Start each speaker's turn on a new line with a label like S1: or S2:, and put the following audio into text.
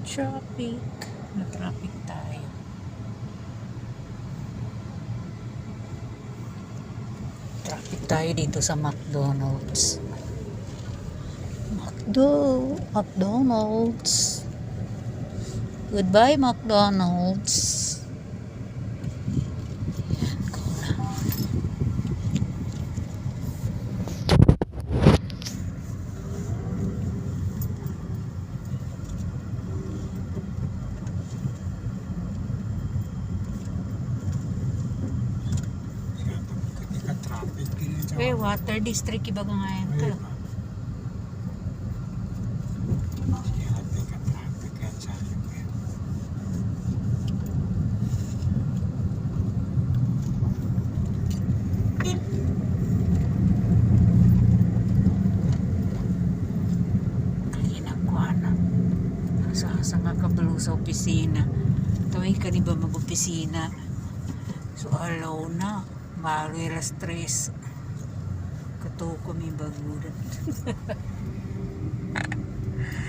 S1: Traffic. Na-traffic tayo. Traffic tayo dito sa McDonald's. McDonald's. Goodbye, McDonald's. Water district iba nga yan ka. Sa nga kabalo sa opisina. Tawag ka ni ba mag-opisina? So alaw na. Baro yung stress. Kato ko may bagulat.